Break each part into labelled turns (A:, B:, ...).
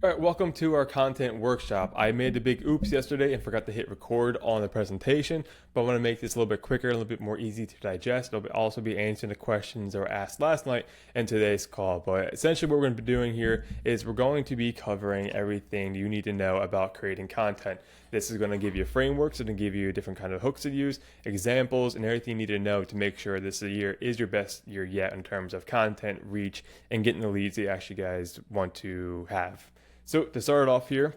A: All right, welcome to our content workshop. I made the big oops yesterday and forgot to hit record on the presentation, but I want to make this a little bit quicker, a little bit more easy to digest. It'll also be answering the questions that were asked last night in today's call. But essentially what we're going to be doing here is we're going to be covering everything you need to know about creating content. This is going to give you frameworks, it's going to give you different kind of hooks to use, examples, and everything you need to know to make sure this year is your best year yet in terms of content, reach, and getting the leads that you actually guys want to have. So to start it off here,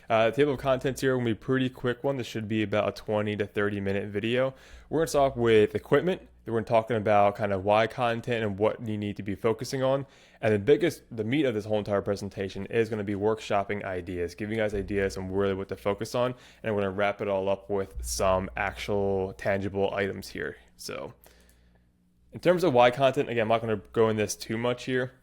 A: the table of contents here will be a pretty quick one. This should be about a 20 to 30 minute video. We're going to start with equipment. Then we're talking about kind of why content and what you need to be focusing on. And the meat of this whole entire presentation is going to be workshopping ideas, giving you guys ideas on really what to focus on. And we're going to wrap it all up with some actual tangible items here. So in terms of why content, again, I'm not going to go in this too much here.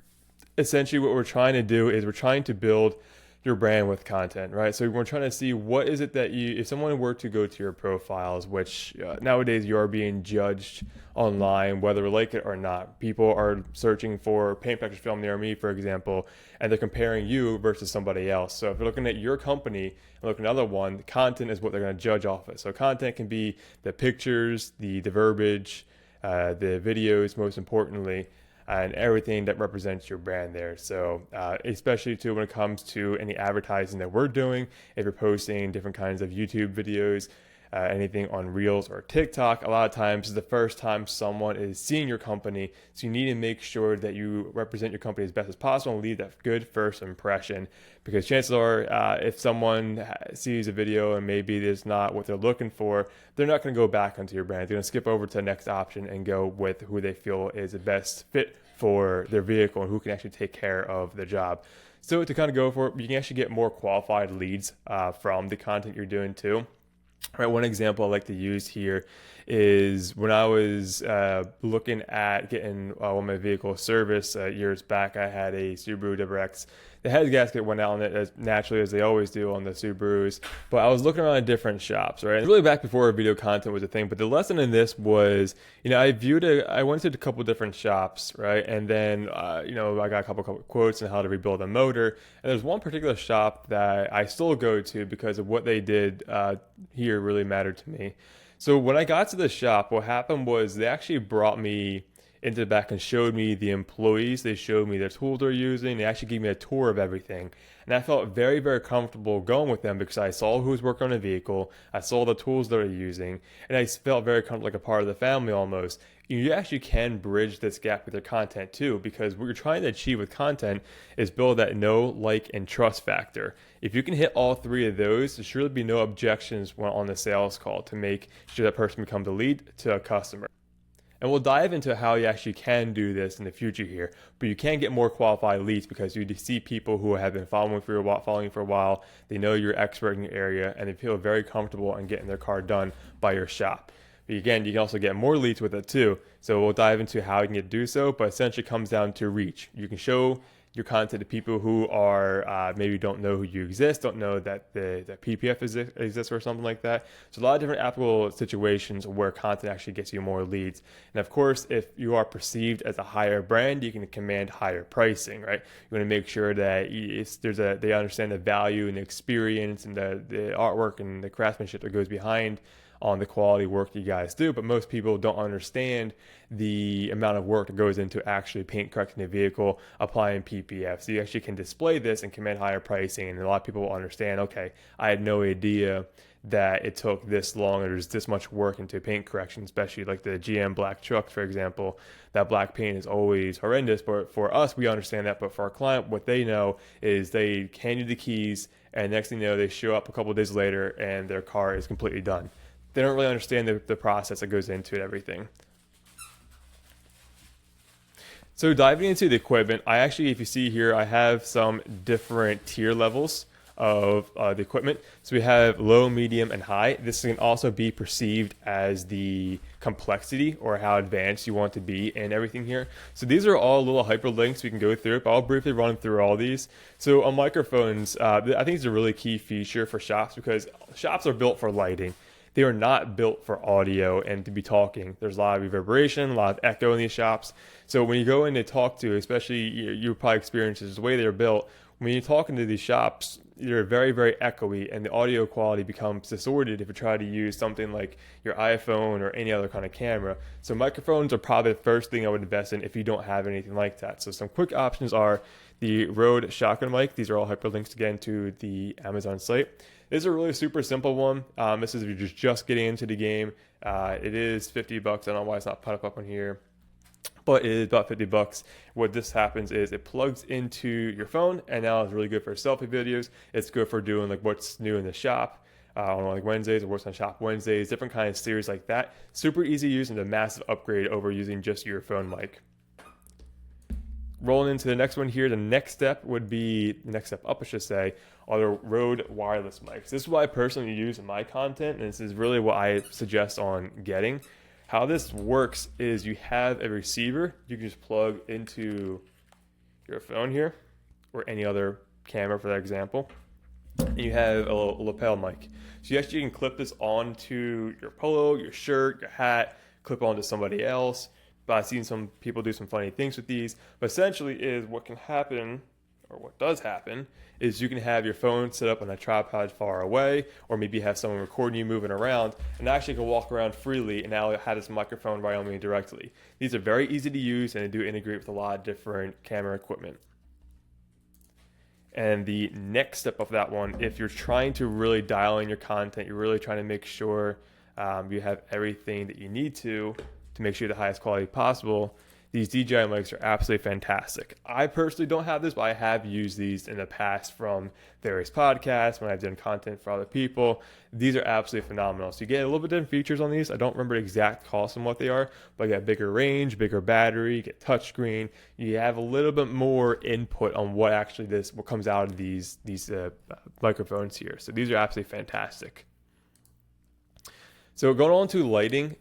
A: Essentially what we're trying to do is we're trying to build your brand with content, right? So we're trying to see what is it that if someone were to go to your profiles, which nowadays you are being judged online, whether we like it or not. People are searching for paint practice film near me, for example, and they're comparing you versus somebody else. So if you're looking at your company and looking at another one, content is what they're going to judge off of. So content can be the pictures, the verbiage, the videos, most importantly, and everything that represents your brand there. So especially too when it comes to any advertising that we're doing, if you're posting different kinds of YouTube videos, anything on Reels or TikTok, a lot of times is the first time someone is seeing your company. So you need to make sure that you represent your company as best as possible and leave that good first impression. Because chances are, if someone sees a video and maybe it's not what they're looking for, they're not going to go back onto your brand. They're going to skip over to the next option and go with who they feel is the best fit for their vehicle and who can actually take care of the job. So to kind of go for it, you can actually get more qualified leads from the content you're doing too. Right, one example I like to use here is when I was looking at getting one of my vehicles serviced years back. I had a Subaru WRX. The head gasket went out on it as naturally as they always do on the Subarus, but I was looking around at different shops, right? Really back before video content was a thing, but the lesson in this was, I went to a couple different shops, right? And then, I got a couple quotes on how to rebuild a motor. And there's one particular shop that I still go to because of what they did here really mattered to me. So when I got to the shop, what happened was they actually brought me into the back and showed me the employees. They showed me the tools they're using. They actually gave me a tour of everything. And I felt very, very comfortable going with them because I saw who was working on the vehicle. I saw the tools they're using. And I felt very comfortable, like a part of the family almost. You actually can bridge this gap with your content too, because what you're trying to achieve with content is build that know, like, and trust factor. If you can hit all three of those, there should be no objections on the sales call to make sure that person becomes a lead to a customer. And we'll dive into how you actually can do this in the future here. But you can get more qualified leads because you see people who have been following you for a while. They know you're expert in your area and they feel very comfortable in getting their car done by your shop. But again, you can also get more leads with it too. So we'll dive into how you can do so, but essentially it comes down to reach. You can show your content to people who are maybe don't know who you exist, don't know that the PPF exists or something like that. So a lot of different applicable situations where content actually gets you more leads. And of course, if you are perceived as a higher brand, you can command higher pricing, right? You want to make sure that they understand the value and the experience and the artwork and the craftsmanship that goes behind on the quality work you guys do, but most people don't understand the amount of work that goes into actually paint correcting the vehicle, applying PPF. So you actually can display this and command higher pricing, and a lot of people will understand, okay, I had no idea that it took this long or there's this much work into paint correction, especially like the GM black trucks, for example. That black paint is always horrendous, but for us, we understand that. But for our client, what they know is they hand you the keys, and next thing you know, they show up a couple of days later and their car is completely done. They don't really understand the process that goes into it, everything. So diving into the equipment, if you see here, I have some different tier levels of the equipment. So we have low, medium, and high. This can also be perceived as the complexity or how advanced you want to be in everything here. So these are all little hyperlinks we can go through, but I'll briefly run through all these. So on microphones, I think it's a really key feature for shops because shops are built for lighting. they are not built for audio and to be talking. There's a lot of reverberation, a lot of echo in these shops. So when you go in to talk to, especially you probably experience this, the way they're built, when you're talking to these shops, they're very, very echoey, and the audio quality becomes distorted if you try to use something like your iPhone or any other kind of camera. So microphones are probably the first thing I would invest in if you don't have anything like that. So some quick options are the Rode Shotgun mic. These are all hyperlinks again to the Amazon site. This is a really super simple one. This is if you're just getting into the game. It is $50. I don't know why it's not put up on here, but it is about $50. What this happens is it plugs into your phone, and now it's really good for selfie videos. It's good for doing like what's new in the shop on like Wednesdays or what's on shop Wednesdays, different kind of series like that. Super easy use and a massive upgrade over using just your phone mic. Rolling into the next one here, the next step would be, the next step up I should say, are the Rode wireless mics. This is what I personally use in my content, and this is really what I suggest on getting. How this works is you have a receiver you can just plug into your phone here, or any other camera for that example, and you have a lapel mic. So you actually can clip this onto your polo, your shirt, your hat, clip onto somebody else. But I've seen some people do some funny things with these. But essentially is what can happen, or what does happen, is you can have your phone set up on a tripod far away, or maybe have someone recording you moving around, and actually can walk around freely and now have this microphone right on me directly. These are very easy to use, and they do integrate with a lot of different camera equipment. And the next step of that one, if you're trying to really dial in your content, you're really trying to make sure you have everything that you need to make sure the highest quality possible, these DJI mics are absolutely fantastic. I personally don't have this, but I have used these in the past from various podcasts when I've done content for other people. These are absolutely phenomenal. So you get a little bit different features on these. I don't remember the exact cost and what they are, but you get bigger range, bigger battery, you get touchscreen. You have a little bit more input on what comes out of these microphones here. So these are absolutely fantastic. So going on to lighting,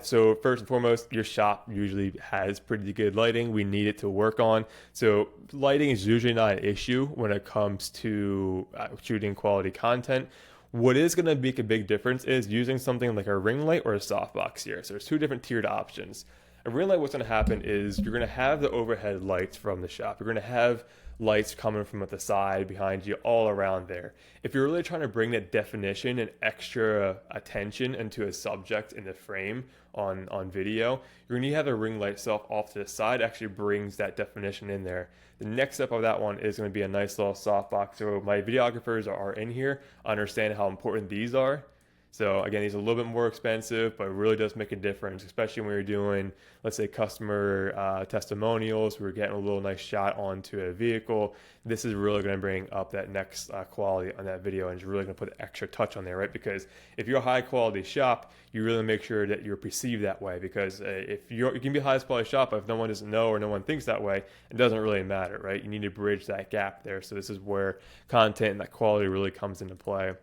A: so first and foremost, your shop usually has pretty good lighting. We need it to work on. So lighting is usually not an issue when it comes to shooting quality content. What is going to make a big difference is using something like a ring light or a softbox here. So there's two different tiered options. A ring light, what's going to happen is you're going to have the overhead lights from the shop. You're going to have lights coming from at the side, behind you, all around there. If you're really trying to bring that definition and extra attention into a subject in the frame on video, you're going to have a ring light itself off to the side. Actually brings that definition in there. The next step of that one is going to be a nice little softbox. So my videographers are in here, understand how important these are. So again, these are a little bit more expensive, but it really does make a difference, especially when you're doing, let's say, customer testimonials. We're getting a little nice shot onto a vehicle. This is really going to bring up that next quality on that video, and it's really going to put an extra touch on there, right? Because if you're a high quality shop, you really make sure that you're perceived that way. Because if you can be a highest quality shop, but if no one doesn't know or no one thinks that way, it doesn't really matter, right? You need to bridge that gap there. So this is where content and that quality really comes into play.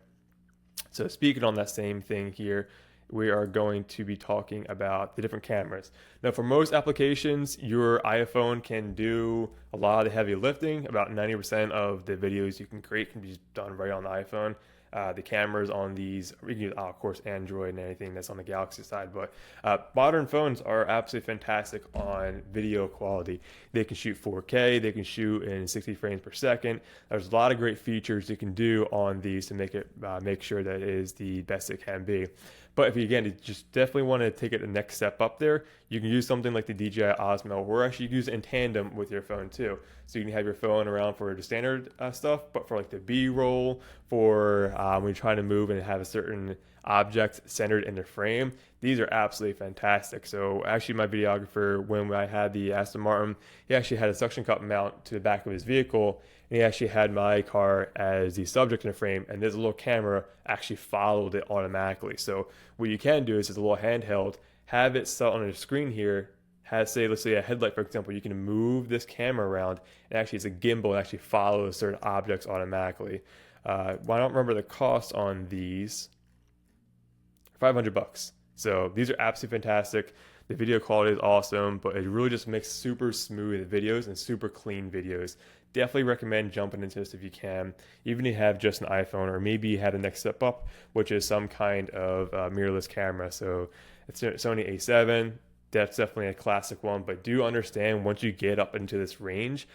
A: So speaking on that same thing here, we are going to be talking about the different cameras. Now, for most applications, your iPhone can do a lot of the heavy lifting. About 90% of the videos you can create can be done right on the iPhone. The cameras on these, we can use, of course, Android and anything that's on the Galaxy side, but modern phones are absolutely fantastic on video quality. They can shoot 4K, they can shoot in 60 frames per second. There's a lot of great features you can do on these to make sure that it is the best it can be. But if you, again, you just definitely want to take it the next step up there, you can use something like the DJI Osmo, or actually you can use it in tandem with your phone too. So you can have your phone around for the standard stuff, but for like the B-roll, for when you're trying to move and have a certain object centered in the frame, these are absolutely fantastic. So actually my videographer, when I had the Aston Martin, he actually had a suction cup mount to the back of his vehicle, and he actually had my car as the subject in the frame, and this little camera actually followed it automatically. So what you can do is it's a little handheld, have it set on a screen here, let's say a headlight, for example. You can move this camera around, and actually it's a gimbal and actually follows certain objects automatically. I don't remember the cost on these. $500. So these are absolutely fantastic. The video quality is awesome, but it really just makes super smooth videos and super clean videos. Definitely recommend jumping into this if you can, even if you have just an iPhone, or maybe you had the next step up, which is some kind of mirrorless camera. So it's Sony A7. That's definitely a classic one, but do understand once you get up into this range,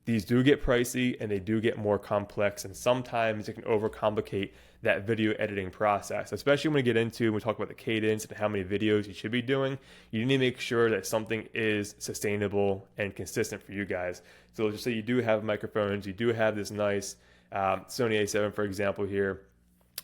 A: these do get pricey and they do get more complex, and sometimes it can overcomplicate that video editing process, especially when we get into, when we talk about the cadence and how many videos you should be doing. You need to make sure that something is sustainable and consistent for you guys. So let's just say you do have microphones, you do have this nice Sony A7, for example, here,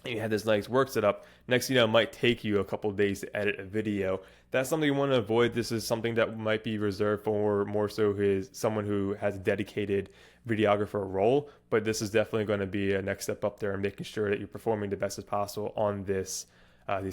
A: and you have this nice work setup. Next thing you know, it might take you a couple of days to edit a video. That's something you want to avoid. This is something that might be reserved for more so someone who has a dedicated videographer role, but this is definitely going to be a next step up there and making sure that you're performing the best as possible on these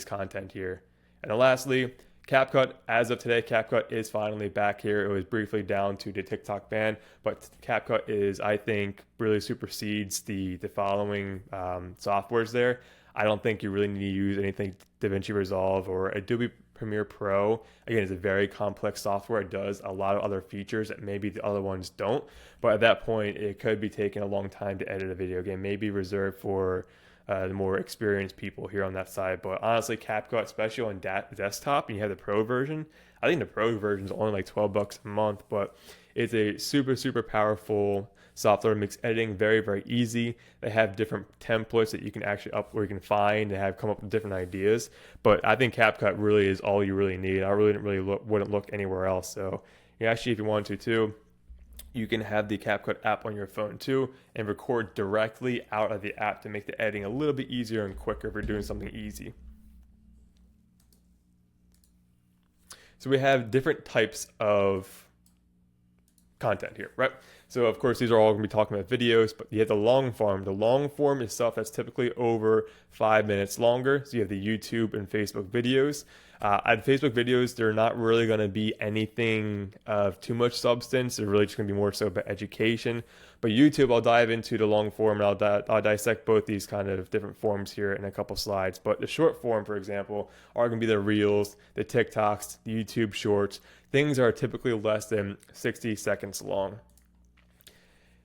A: content here. And then lastly, CapCut. As of today, CapCut is finally back here. It was briefly down to the TikTok ban, but CapCut is, I think, really supersedes the following softwares there. I don't think you really need to use anything DaVinci Resolve or Adobe Premiere Pro. Again, it's a very complex software. It does a lot of other features that maybe the other ones don't. But at that point, it could be taking a long time to edit a video. Again, maybe reserved for the more experienced people here on that side. But honestly, CapCut, especially on desktop, and you have the Pro version, I think the Pro version is only like $12 a month, but it's a super, super powerful software. It makes editing very, very easy. They have different templates that you can actually where you can find and have come up with different ideas. But I think CapCut really is all you really need. I really wouldn't look anywhere else. So actually, if you want to too, you can have the CapCut app on your phone too and record directly out of the app to make the editing a little bit easier and quicker if you're doing something easy. So we have different types of content here, right? So of course, these are all going to be talking about videos, but you have the long form. The long form is stuff that's typically over 5 minutes longer. So you have the YouTube and Facebook videos. On Facebook videos, they're not really going to be anything of too much substance. They're really just going to be more so about education. But YouTube, I'll dive into the long form, and I'll dissect both these kind of different forms here in a couple slides. But the short form, for example, are going to be the Reels, the TikToks, the YouTube Shorts. Things are typically less than 60 seconds long.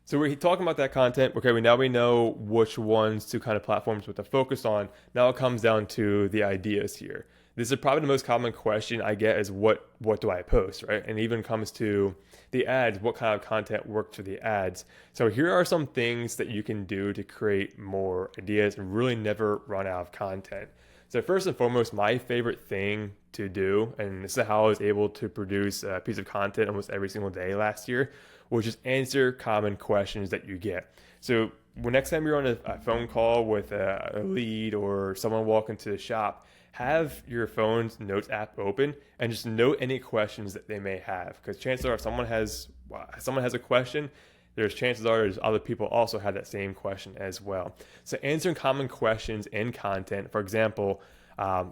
A: So we're talking about that content. Okay, we know which ones to kind of platforms to focus on. Now it comes down to the ideas here. This is probably the most common question I get is what do I post, right? And even comes to the ads, what kind of content works for the ads. So here are some things that you can do to create more ideas and really never run out of content. So first and foremost, my favorite thing to do, and this is how I was able to produce a piece of content almost every single day last year, was just answer common questions that you get. So next time you're on a phone call with a lead or someone walking to the shop, have your phone's notes app open and just note any questions that they may have. Because chances are if someone has a question, there's chances are there's other people also have that same question as well. So answering common questions in content, for example,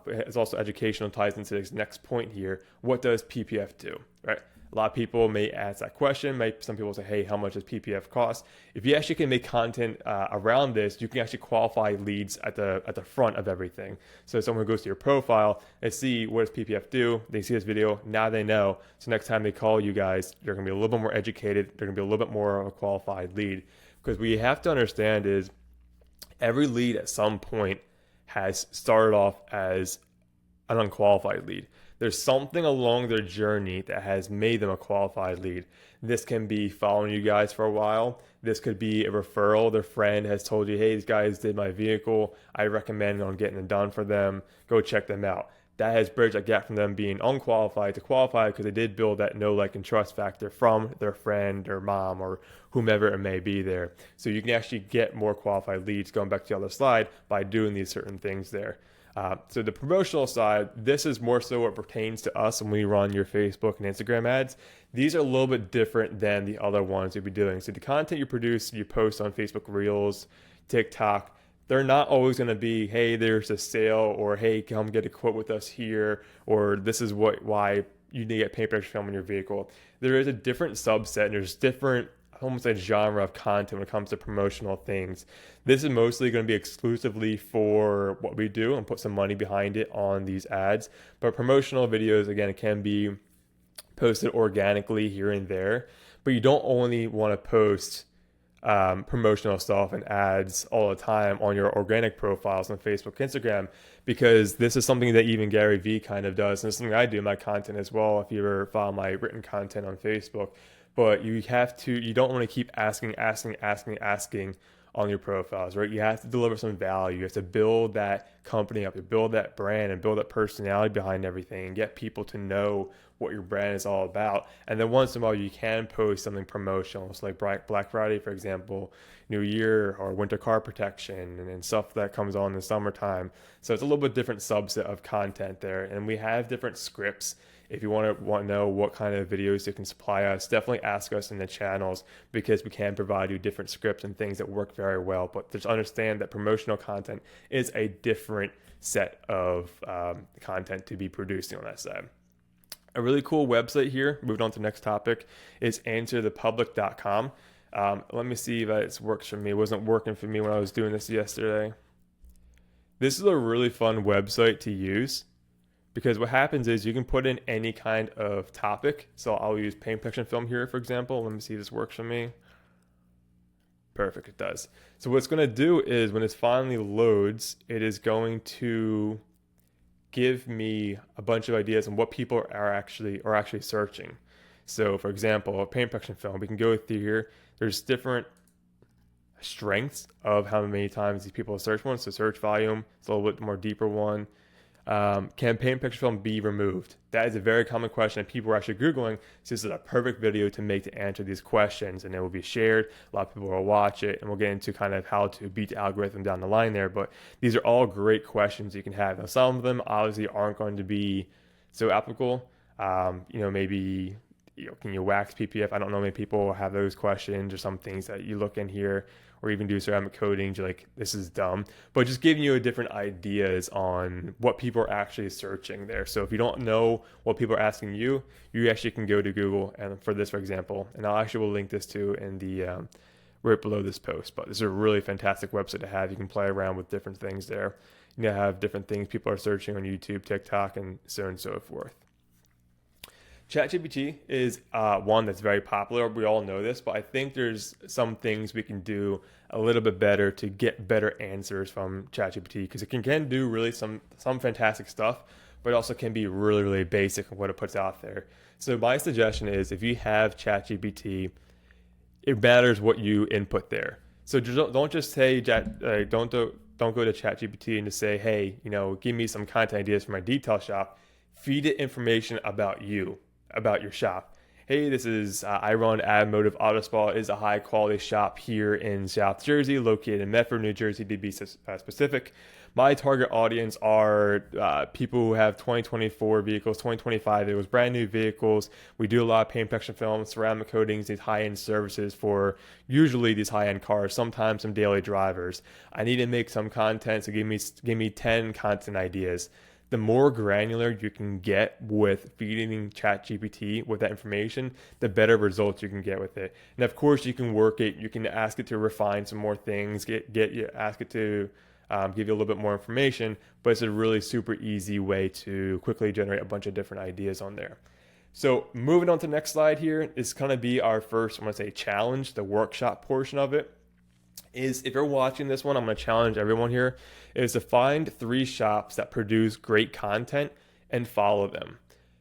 A: it's also educational, ties into this next point here. What does PPF do, right? A lot of people may ask that question. Some people say, hey, how much does PPF cost? If you actually can make content around this, you can actually qualify leads at the front of everything. So someone who goes to your profile and see what does PPF do, they see this video, now they know. So next time they call you guys, they're going to be a little bit more educated. They're going to be a little bit more of a qualified lead. Because what you have to understand is every lead at some point has started off as an unqualified lead. There's something along their journey that has made them a qualified lead. This can be following you guys for a while. This could be a referral. Their friend has told you, hey, these guys did my vehicle. I recommend on getting it done for them. Go check them out. That has bridged a gap from them being unqualified to qualified because they did build that know, like, and trust factor from their friend or mom or whomever it may be there. So you can actually get more qualified leads, going back to the other slide, by doing these certain things there. So the promotional side, this is more so what pertains to us when we run your Facebook and Instagram ads. These are a little bit different than the other ones you'll be doing. So the content you produce, you post on Facebook Reels, TikTok, they're not always going to be, hey, there's a sale, or hey, come get a quote with us here, or this is why you need to get paint protection film in your vehicle. There is a different subset, and there's different almost a genre of content when it comes to promotional things. This is mostly going to be exclusively for what we do and put some money behind it on these ads. But promotional videos, again, can be posted organically here and there. But you don't only want to post promotional stuff and ads all the time on your organic profiles on Facebook, Instagram, because this is something that even Gary Vee kind of does. And it's something I do in my content as well. If you ever follow my written content on Facebook, but you don't want to keep asking on your profiles, right? You have to deliver some value. You have to build that company up, you build that brand and build that personality behind everything and get people to know what your brand is all about. And then once in a while, you can post something promotional. So like Black Friday, for example, New Year or winter car protection and stuff that comes on in the summertime. So it's a little bit different subset of content there. And we have different scripts. If you want to know what kind of videos you can supply us, definitely ask us in the channels because we can provide you different scripts and things that work very well. But just understand that promotional content is a different set of content to be producing on that side. A really cool website here, moving on to the next topic, is answerthepublic.com. Let me see if it works for me. It wasn't working for me when I was doing this yesterday. This is a really fun website to use, because what happens is you can put in any kind of topic. So I'll use paint protection film here, for example. Let me see if this works for me. Perfect, it does. So what it's going to do is when it finally loads, it is going to give me a bunch of ideas on what people are actually searching. So for example, a paint protection film, we can go through here. There's different strengths of how many times these people search one. So search volume, it's a little bit more deeper one. Can paint picture film be removed? That is a very common question that people are actually Googling. So this is a perfect video to make to answer these questions, and it will be shared. A lot of people will watch it, and we'll get into kind of how to beat the algorithm down the line there. But these are all great questions you can have. Now, some of them obviously aren't going to be so applicable. Maybe, can you wax PPF? I don't know many people have those questions, or some things that you look in here, or even do ceramic coatings. You're like, this is dumb. But just giving you different ideas on what people are actually searching there. So if you don't know what people are asking you, you actually can go to Google, and for this, for example, and I'll actually will link this to in the right below this post. But this is a really fantastic website to have. You can play around with different things there. You have different things people are searching on YouTube, TikTok, and so on and so forth. ChatGPT is one that's very popular. We all know this, but I think there's some things we can do a little bit better to get better answers from ChatGPT, because it can do really some fantastic stuff, but it also can be really, really basic in what it puts out there. So my suggestion is, if you have ChatGPT, it matters what you input there. So don't just say don't go to ChatGPT and just say, hey, give me some content ideas for my detail shop. Feed it information about you, about your shop. Hey, this is I run Automotive Auto Spa. It is a high quality shop here in South Jersey, located in Medford, New Jersey, to be specific. My target audience are people who have 2024 vehicles, 2025 vehicles, brand new vehicles. We do a lot of paint protection film, ceramic coatings, these high-end services for usually these high-end cars, sometimes some daily drivers. I need to make some content, so give me 10 content ideas. The more granular you can get with feeding ChatGPT with that information, the better results you can get with it. And of course, you can work it. You can ask it to refine some more things. Ask it to give you a little bit more information. But it's a really super easy way to quickly generate a bunch of different ideas on there. So moving on to the next slide here is going to be our first, challenge, the workshop portion of it. Is if you're watching this one, I'm going to challenge everyone here, is to find 3 shops that produce great content and follow them.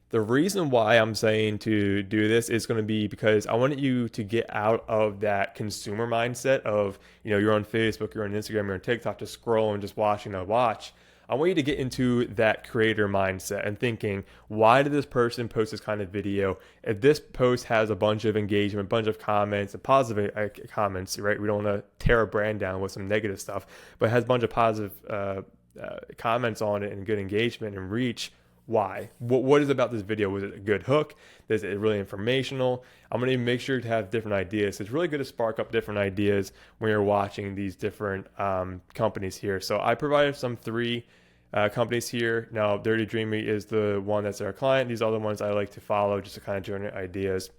A: The reason why I'm saying to do this is going to be because I want you to get out of that consumer mindset of, you're on Facebook, you're on Instagram, you're on TikTok, just scroll and just watching a watch. I want you to get into that creator mindset and thinking, why did this person post this kind of video? If this post has a bunch of engagement, a bunch of comments, and positive comments, right? We don't want to tear a brand down with some negative stuff, but it has a bunch of positive comments on it and good engagement and reach. Why? What is about this video? Was it a good hook? Is it really informational? I'm going to make sure to have different ideas. It's really good to spark up different ideas when you're watching these different companies here. So I provided some 3 companies here. Now, Dirty Dreamy is the one that's our client. These are the ones I like to follow just to kind of generate ideas.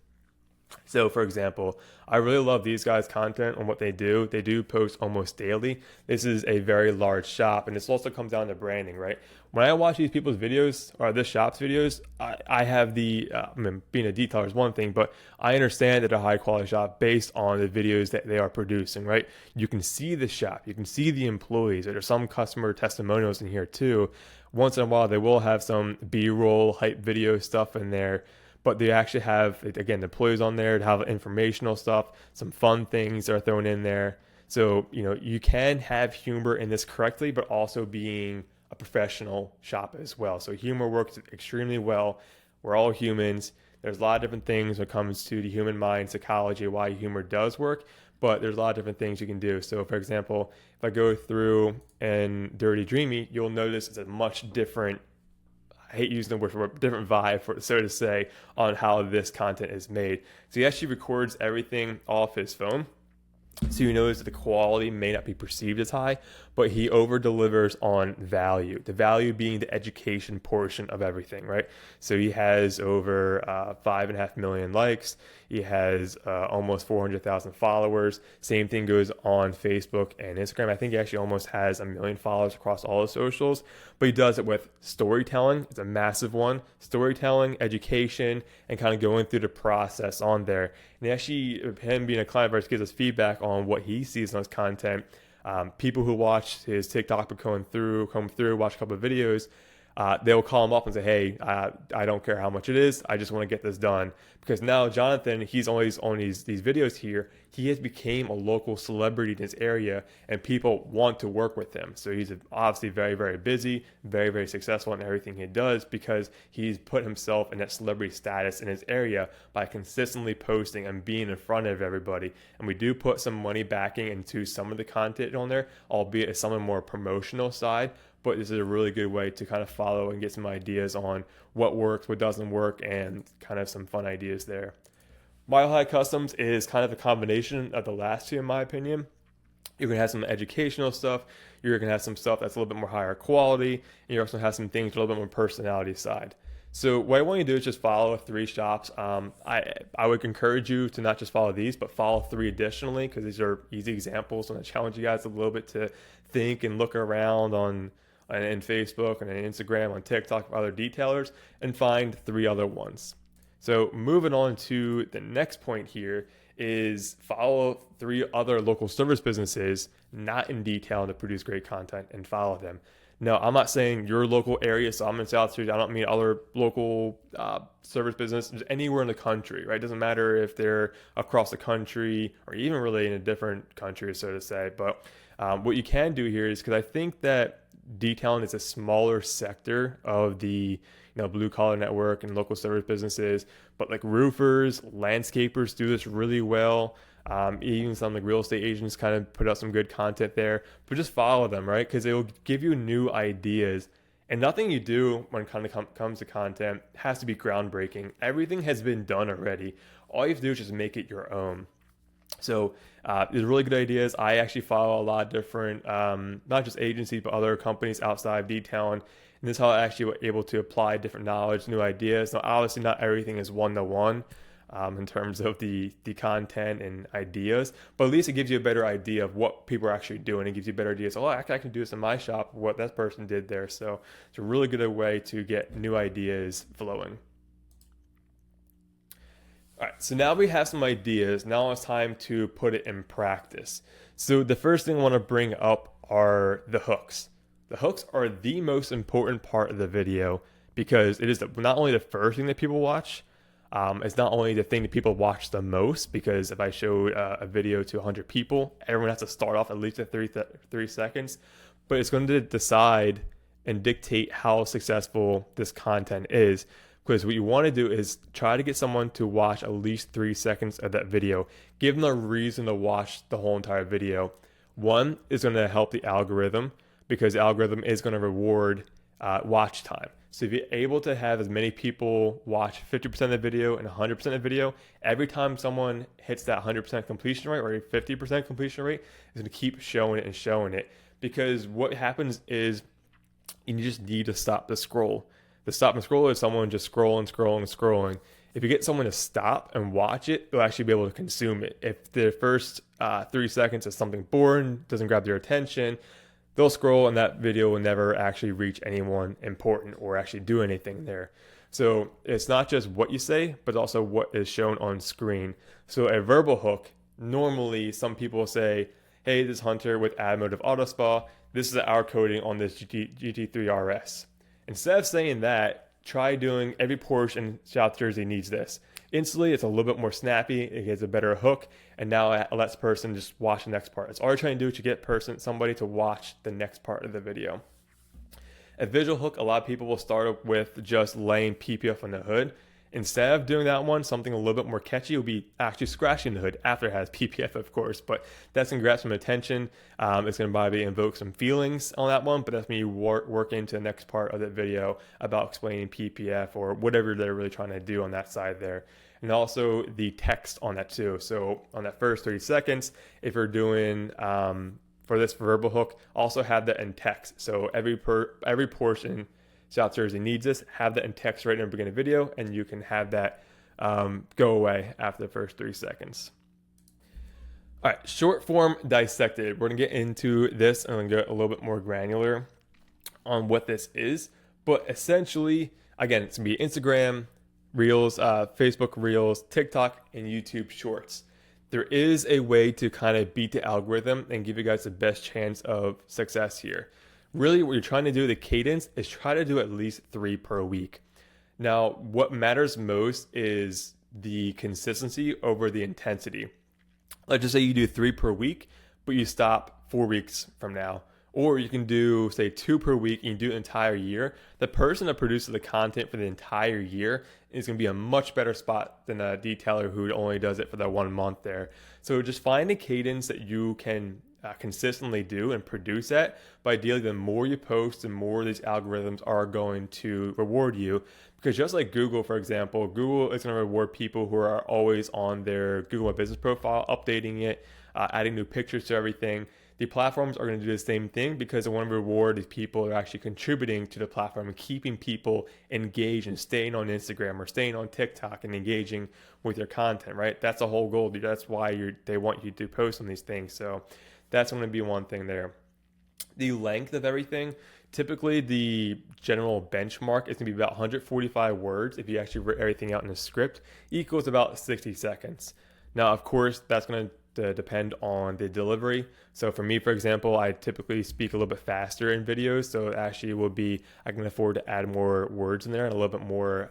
A: So, for example, I really love these guys' content on what they do. They do post almost daily. This is a very large shop, and this also comes down to branding, right? When I watch these people's videos or this shop's videos, I have I mean, being a detailer is one thing, but I understand that a high quality shop based on the videos that they are producing, right? You can see the shop, you can see the employees. There's some customer testimonials in here too. Once in a while, they will have some B-roll hype video stuff in there, but they actually have, again, the employees on there to have informational stuff, some fun things are thrown in there. So, you can have humor in this correctly, but also being a professional shop as well. So humor works extremely well. We're all humans. There's a lot of different things when it comes to the human mind, psychology, why humor does work, but there's a lot of different things you can do. So for example, if I go through and Dirty Dreamy, you'll notice it's a much different, I hate using the word for different vibe, for so to say, on how this content is made. So he actually records everything off his phone. So you notice that the quality may not be perceived as high, but he over delivers on value. The value being the education portion of everything, right? So he has over 5.5 million likes. He has almost 400,000 followers. Same thing goes on Facebook and Instagram. I think he actually almost has 1 million followers across all his socials, but he does it with storytelling. It's a massive one. Storytelling, education, and kind of going through the process on there. And actually, him being a client of ours gives us feedback on what he sees on his content. People who watch his TikTok but come through, watch a couple of videos, they'll call him up and say, hey, I don't care how much it is. I just want to get this done. Because now Jonathan, he's always on these videos here. He has become a local celebrity in his area, and people want to work with him. So he's obviously very, very busy, very, very successful in everything he does because he's put himself in that celebrity status in his area by consistently posting and being in front of everybody. And we do put some money backing into some of the content on there, albeit it's some of the more promotional side. But this is a really good way to kind of follow and get some ideas on what works, what doesn't work, and kind of some fun ideas there. Mile High Customs is kind of a combination of the last two, in my opinion. You're going to have some educational stuff. You're going to have some stuff that's a little bit more higher quality. And you're also going to have some things a little bit more personality side. So what I want you to do is just follow 3 shops. I would encourage you to not just follow these, but follow 3 additionally, because these are easy examples. And I challenge you guys a little bit to think and look around on Facebook and on Instagram, on TikTok, other detailers, and find 3 other ones. So moving on to the next point here is follow 3 other local service businesses, not in detail, to produce great content, and follow them. No, I'm not saying your local area, so I'm in South Street. I don't mean other local service businesses anywhere in the country, right? It doesn't matter if they're across the country or even really in a different country, so to say. But what you can do here is, because I think that detailing is a smaller sector of the blue collar network and local service businesses, but like roofers, landscapers do this really well. Even some like real estate agents kind of put out some good content there, but just follow them, right? Because it will give you new ideas. And nothing you do when it kind of comes to content has to be groundbreaking. Everything has been done already. All you have to do is just make it your own. So there's really good ideas. I actually follow a lot of different, not just agencies, but other companies outside of detailing. And this is how I actually was able to apply different knowledge, new ideas. Now, obviously, not everything is one-to-one in terms of the content and ideas, but at least it gives you a better idea of what people are actually doing. It gives you better ideas. Oh, I can do this in my shop, what that person did there. So it's a really good way to get new ideas flowing. All right, so now we have some ideas. Now it's time to put it in practice. So the first thing I want to bring up are the hooks. The hooks are the most important part of the video because it is not only the first thing that people watch, it's not only the thing that people watch the most, because if I show a video to 100 people, everyone has to start off at least at 3 seconds, but it's going to decide and dictate how successful this content is. Because what you want to do is try to get someone to watch at least 3 seconds of that video. Give them a reason to watch the whole entire video. One is going to help the algorithm, because the algorithm is going to reward watch time. So if you're able to have as many people watch 50% of the video and 100% of the video, every time someone hits that 100% completion rate or a 50% completion rate, it's going to keep showing it and showing it. Because what happens is you just need to stop the scroll. The stop and scroll is someone just scrolling. if you get someone to stop and watch it, they'll actually be able to consume it. If the first 3 seconds is something boring, doesn't grab their attention, they'll scroll and that video will never actually reach anyone important or actually do anything there. So it's not just what you say, but also what is shown on screen. So a verbal hook, normally some people will say, hey, this is Hunter with Automotive Auto Spa. This is our coating on this GT3 RS. Instead of saying that, try doing every Porsche in South Jersey needs this. Instantly, it's a little bit more snappy. It gets a better hook, and now it lets person just watch the next part. It's all you're trying to do to get somebody to watch the next part of the video. A visual hook, a lot of people will start with just laying PPF on the hood. Instead of doing that one, something a little bit more catchy will be actually scratching the hood after it has PPF, of course, but that's going to grab some attention. It's going to probably invoke some feelings on that one, but that's when you work into the next part of the video about explaining PPF or whatever they're really trying to do on that side there. And also the text on that too. So on that first 30 seconds, if you're doing for this verbal hook, also have that in text. So every portion South Jersey needs this, have that in text right in the beginning of the video, and you can have that go away after the first 3 seconds. All right, short form dissected. We're gonna get into this and I'm gonna get a little bit more granular on what this is. But essentially, again, it's gonna be Instagram, Reels, Facebook Reels, TikTok, and YouTube Shorts. There is a way to kind of beat the algorithm and give you guys the best chance of success here. Really, what you're trying to do, the cadence, is try to do at least 3 per week. Now, what matters most is the consistency over the intensity. Let's just say you do 3 per week, but you stop 4 weeks from now. Or you can do, say, 2 per week and you do an entire year. The person that produces the content for the entire year is going to be a much better spot than a detailer who only does it for that 1 month there. So just find a cadence that you can consistently do and produce at. But ideally, the more you post, the more these algorithms are going to reward you. Because just like Google, for example, Google is going to reward people who are always on their Google My Business profile, updating it, adding new pictures to everything. The platforms are going to do the same thing because they want to reward these people who are actually contributing to the platform and keeping people engaged and staying on Instagram or staying on TikTok and engaging with your content, right? That's the whole goal. That's why they want you to post on these things. So that's going to be one thing there. The length of everything, typically the general benchmark is going to be about 145 words if you actually write everything out in a script, equals about 60 seconds. Now, of course, that's going to depend on the delivery. So for me, for example, I typically speak a little bit faster in videos, so it actually will be, I can afford to add more words in there and a little bit more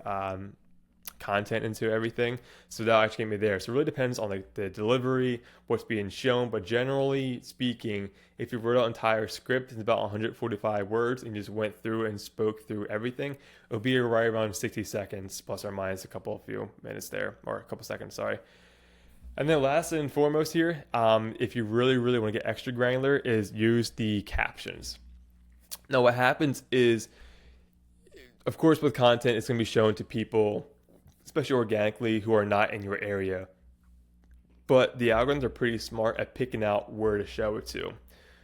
A: content into everything. So that'll actually get me there. So it really depends on the delivery, what's being shown, but generally speaking, if you wrote an entire script, it's about 145 words and you just went through and spoke through everything, it'll be right around 60 seconds, plus or minus a few minutes there, or a couple seconds, sorry. And then last and foremost here, if you really want to get extra granular, is use the captions. Now what happens is, of course with content, it's going to be shown to people, especially organically, who are not in your area. But the algorithms are pretty smart at picking out where to show it to.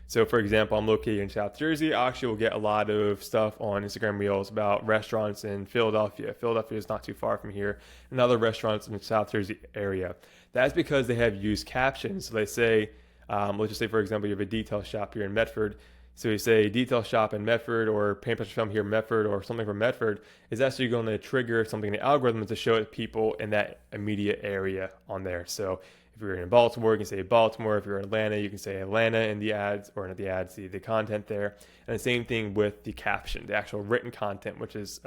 A: So for example, I'm located in South Jersey. I actually will get a lot of stuff on Instagram Reels about restaurants in Philadelphia. Philadelphia is not too far from here, and other restaurants in the South Jersey area. That's because they have used captions. So they say, let's just say, for example, you have a detail shop here in Medford. So you say detail shop in Medford or paint pressure film here in Medford or something from Medford is actually going to trigger something in the algorithm to show it to people in that immediate area on there. So if you're in Baltimore, you can say Baltimore. If you're in Atlanta, you can say Atlanta in the ads, or not the ads, the content there. And the same thing with the caption, the actual written content, which is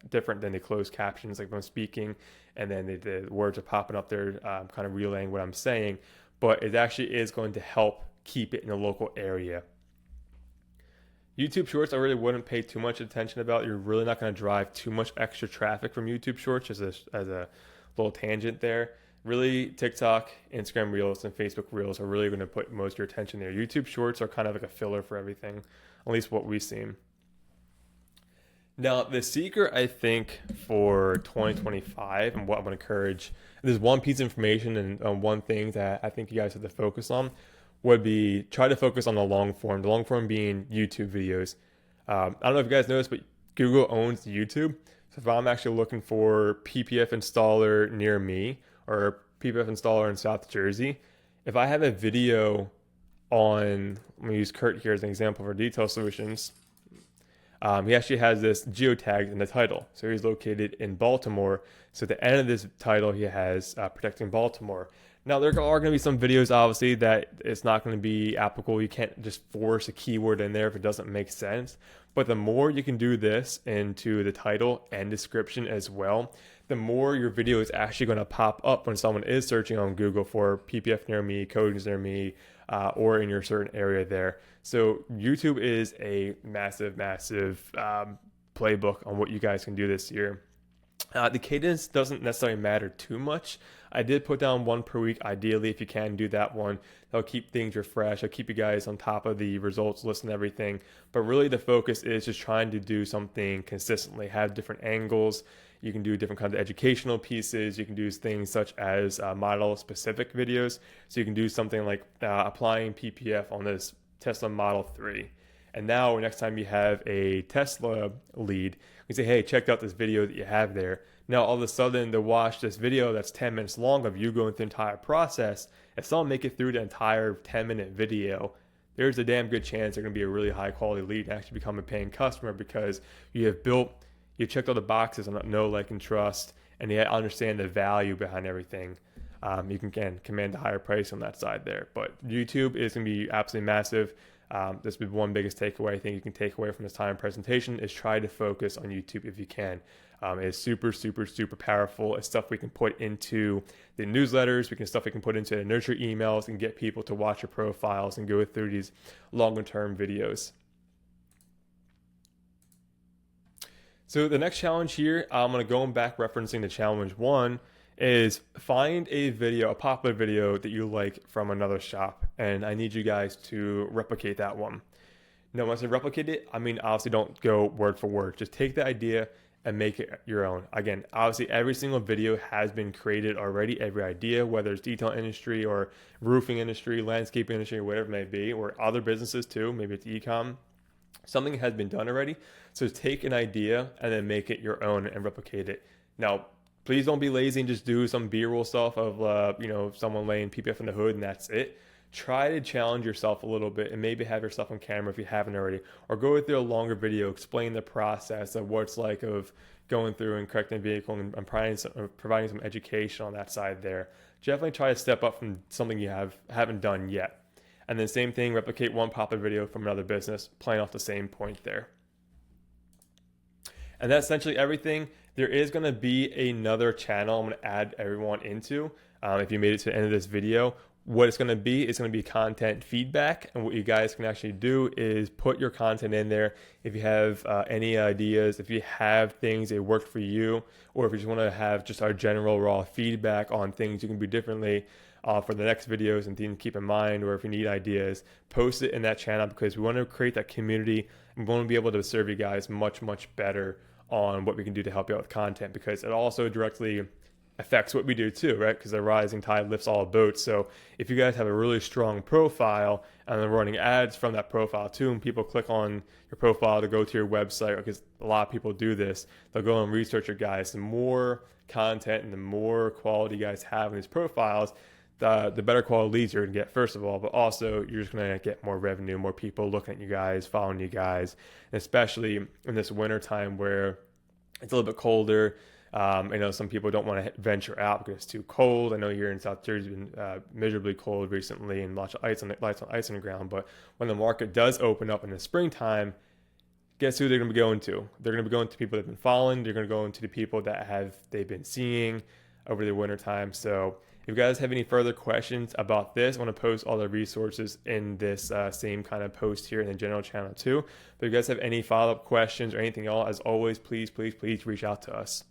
A: different than the closed captions, like when I'm speaking, and then the words are popping up there, kind of relaying what I'm saying. But it actually is going to help keep it in the local area. YouTube Shorts, I really wouldn't pay too much attention about. You're really not going to drive too much extra traffic from YouTube Shorts, as a little tangent there. Really, TikTok, Instagram Reels, and Facebook Reels are really going to put most of your attention there. YouTube Shorts are kind of like a filler for everything, at least what we've seen. Now, the secret, I think, for 2025, and what I'm going to encourage, there's one piece of information and one thing that I think you guys have to focus on, would be try to focus on the long form. The long form being YouTube videos. I don't know if you guys noticed, but Google owns YouTube. if I'm actually looking for PPF installer near me or PPF installer in South Jersey, if I have a video on, I'm gonna use Kurt here as an example for Detail Solutions. He actually has this geotag in the title. So he's located in Baltimore. So at the end of this title, he has protecting Baltimore. Now, there are going to be some videos, obviously, that it's not going to be applicable. You can't just force a keyword in there if it doesn't make sense. But the more you can do this into the title and description as well, the more your video is actually going to pop up when someone is searching on Google for PPF near me, coatings near me, or in your certain area there. So YouTube is a massive, massive playbook on what you guys can do this year. The cadence doesn't necessarily matter too much. I did put down one per week. Ideally, if you can do that one, that'll keep things refreshed. I'll keep you guys on top of the results list and everything. But really the focus is just trying to do something consistently, have different angles. You can do different kinds of educational pieces. You can do things such as model specific videos. So you can do something like applying PPF on this Tesla Model 3. And now next time you have a Tesla lead, you say, hey, check out this video that you have there. Now all of a sudden to watch this video that's 10 minutes long of you going through the entire process, if someone make it through the entire 10-minute video, there's a damn good chance they're going to be a really high quality lead and actually become a paying customer because you checked all the boxes on know, like, and trust, and you understand the value behind everything. You can command a higher price on that side there. But YouTube is going to be absolutely massive. This would be one biggest takeaway I think you can take away from this time presentation is try to focus on YouTube if you can. It's super, super, super powerful. It's stuff we can put into the newsletters. Stuff we can put into the nurture emails and get people to watch your profiles and go through these longer term videos. So the next challenge here, I'm going to go back referencing the challenge 1 is find a video, a popular video that you like from another shop. And I need you guys to replicate that one. Now, once I replicate it, I mean, obviously don't go word for word. Just take the idea and make it your own. Again, obviously every single video has been created already. Every idea, whether it's detail industry or roofing industry, landscape industry, or whatever it may be, or other businesses too, maybe it's e-com. Something has been done already. So take an idea and then make it your own and replicate it. Now, please don't be lazy and just do some B-roll stuff of, someone laying PPF in the hood and that's it. Try to challenge yourself a little bit and maybe have yourself on camera if you haven't already, or go through a longer video, explain the process of what it's like of going through and correcting a vehicle and providing some education on that side there. Definitely try to step up from something you haven't done yet. And then same thing, replicate one popular video from another business, playing off the same point there. And that's essentially everything. There is going to be another channel I'm going to add everyone into. If you made it to the end of this video, what it's going to be content feedback. And what you guys can actually do is put your content in there. If you have any ideas, if you have things that worked for you, or if you just want to have just our general raw feedback on things you can do differently for the next videos and things to keep in mind, or if you need ideas, post it in that channel because we want to create that community and we want to be able to serve you guys much, much better on what we can do to help you out with content, because it also directly affects what we do too, right? Because the rising tide lifts all boats. So if you guys have a really strong profile and then running ads from that profile too, and people click on your profile to go to your website, because a lot of people do this, they'll go and research your guys. The more content and the more quality you guys have in these profiles, the better quality leads you're going to get, first of all, but also you're just going to get more revenue, more people looking at you guys, following you guys, and especially in this winter time where it's a little bit colder. I know some people don't want to venture out because it's too cold. I know here in South Jersey it's been miserably cold recently and lots of ice on the ground. But when the market does open up in the springtime, guess who they're going to be going to? They're going to be going to people that have been following. They're going to go into the people that they've been seeing over the winter time. So if you guys have any further questions about this, I want to post all the resources in this same kind of post here in the general channel too. But if you guys have any follow-up questions or anything else, as always, please reach out to us.